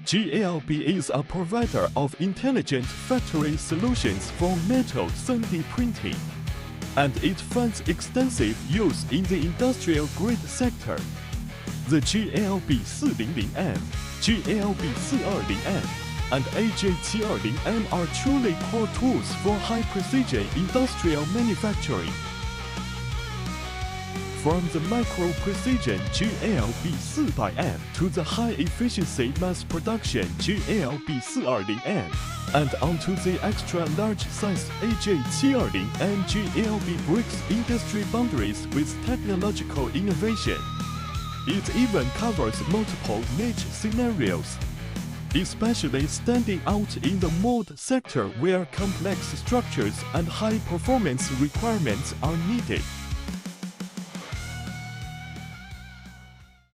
GLB is a provider of intelligent factory solutions for metal 3D printing, and it finds extensive use in the industrial grade sector. The GLB 400M, GLB 420M, and AJ720M are truly core tools for high-precision industrial manufacturing. From the micro-precision GLB 400M to the high-efficiency mass production GLB 420M, and onto the extra-large size AJ720M, GLB breaks industry boundaries with technological innovation. It even covers multiple niche scenarios, especially standing out in the mold sector where complex structures and high performance requirements are needed.